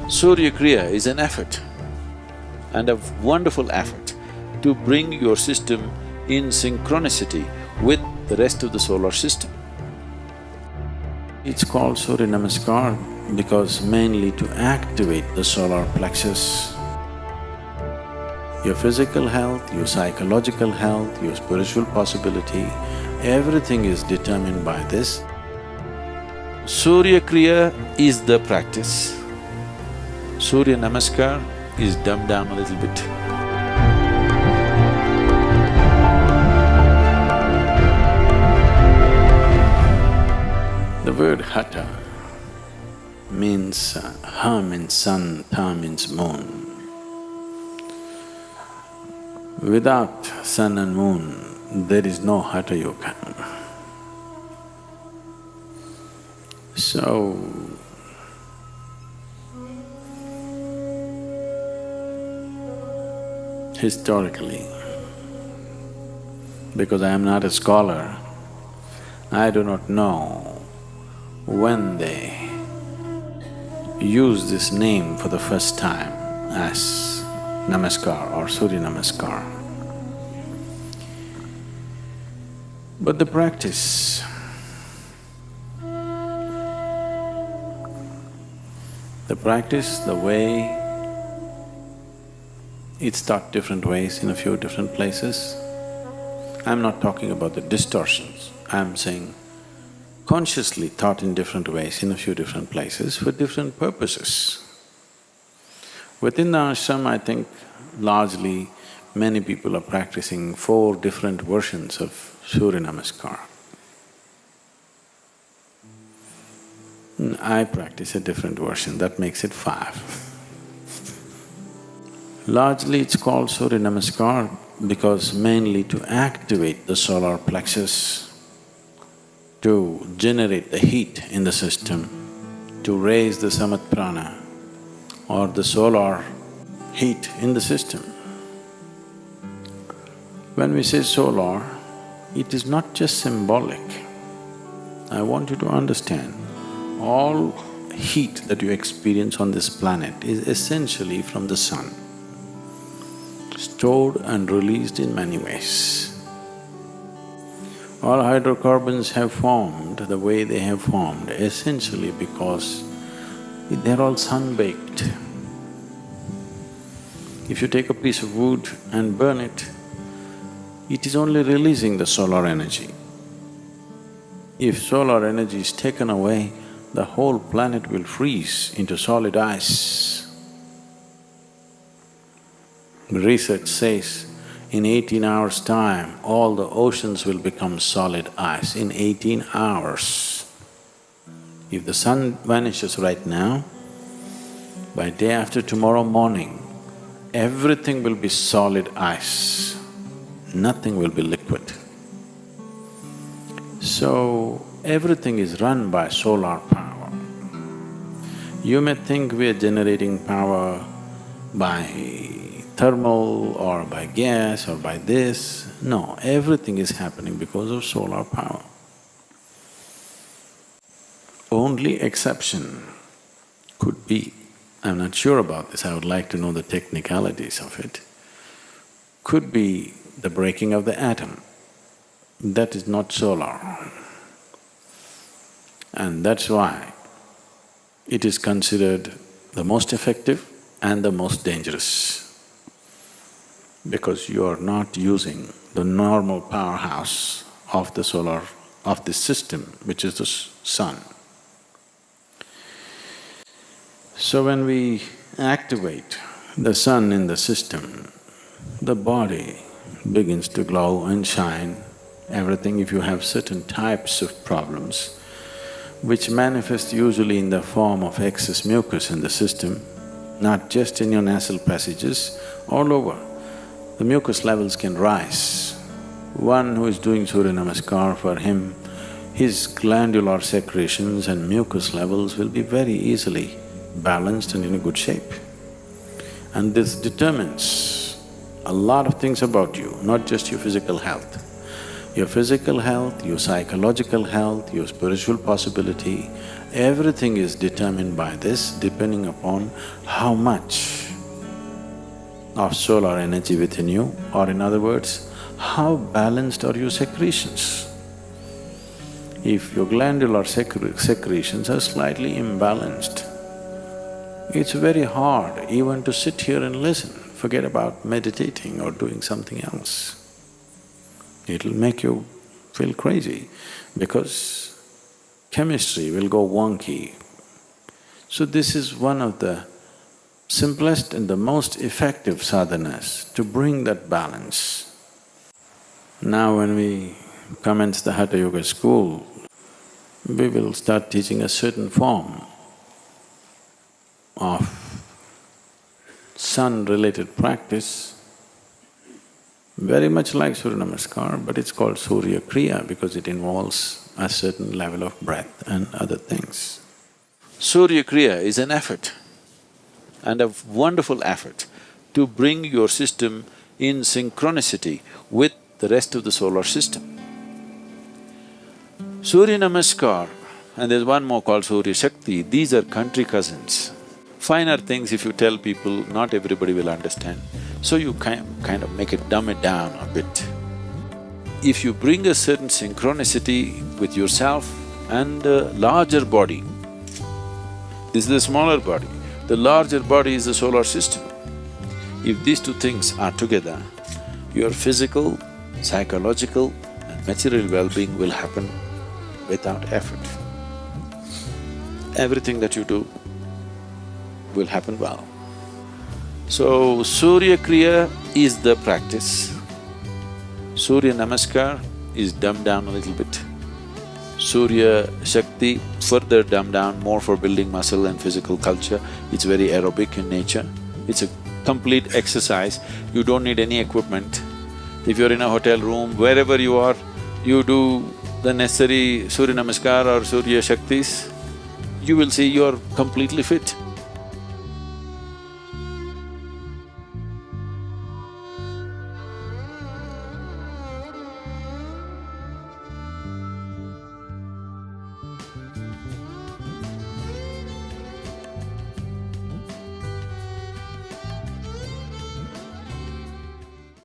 Surya Kriya is an effort and a wonderful effort to bring your system in synchronicity with the rest of the solar system. It's called Surya Namaskar because mainly to activate the solar plexus. Your physical health, your psychological health, your spiritual possibility, everything is determined by this. Surya Kriya is the practice. Surya Namaskar is dumbed down a little bit. The word Hatha means Ha means sun, Tha means moon. Without sun and moon, there is no Hatha Yoga. So, historically, because I am not a scholar, I do not know when they use this name for the first time as Namaskar or Surya Namaskar. But the practice, the way it's taught different ways in a few different places. I'm not talking about the distortions, I'm saying consciously taught in different ways in a few different places for different purposes. Within the ashram, I think largely many people are practicing 4 different versions of Surya Namaskar. I practice a different version, that makes it 5. Largely it's called Surya Namaskar because mainly to activate the solar plexus, to generate the heat in the system, to raise the samat prana or the solar heat in the system. When we say solar, it is not just symbolic. I want you to understand, all heat that you experience on this planet is essentially from the sun, stored and released in many ways. All hydrocarbons have formed the way they have formed essentially because they're all sun-baked. If you take a piece of wood and burn it, it is only releasing the solar energy. If solar energy is taken away, the whole planet will freeze into solid ice. Research says, in 18 hours' time, all the oceans will become solid ice in 18 hours. If the sun vanishes right now, by day after tomorrow morning, everything will be solid ice, nothing will be liquid. So, everything is run by solar power. You may think we are generating power by thermal or by gas or by this. No, everything is happening because of solar power. Only exception could be, I'm not sure about this, I would like to know the technicalities of it, could be the breaking of the atom. That is not solar. And that's why it is considered the most effective and the most dangerous, because you are not using the normal powerhouse of the solar… of this system, which is the sun. So when we activate the sun in the system, the body begins to glow and shine, everything. If you have certain types of problems which manifest usually in the form of excess mucus in the system, not just in your nasal passages, all over, the mucus levels can rise. One who is doing Surya Namaskar, for him, his glandular secretions and mucus levels will be very easily balanced and in a good shape. And this determines a lot of things about you, not just your physical health. Your physical health, your psychological health, your spiritual possibility, everything is determined by this, depending upon how much of solar energy within you, or in other words, how balanced are your secretions. If your glandular secretions are slightly imbalanced, it's very hard even to sit here and listen, forget about meditating or doing something else. It'll make you feel crazy because chemistry will go wonky. So this is one of the simplest and the most effective sadhanas to bring that balance. Now when we commence the Hatha Yoga school, we will start teaching a certain form of sun-related practice, very much like Surya Namaskar, but it's called Surya Kriya because it involves a certain level of breath and other things. Surya Kriya is an effort, and a wonderful effort to bring your system in synchronicity with the rest of the solar system. Surya Namaskar, and there's one more called Surya Shakti, these are country cousins. Finer things if you tell people, not everybody will understand, so you kind of make it, dumb it down a bit. If you bring a certain synchronicity with yourself and a larger body, this is the smaller body, the larger body is the solar system. If these two things are together, your physical, psychological and material well-being will happen without effort. Everything that you do will happen well. So, Surya Kriya is the practice. Surya Namaskar is dumbed down a little bit. Surya Shakti further dumbed down, more for building muscle and physical culture. It's very aerobic in nature. It's a complete exercise. You don't need any equipment. If you're in a hotel room, wherever you are, you do the necessary Surya Namaskar or Surya Shaktis, you will see you're completely fit.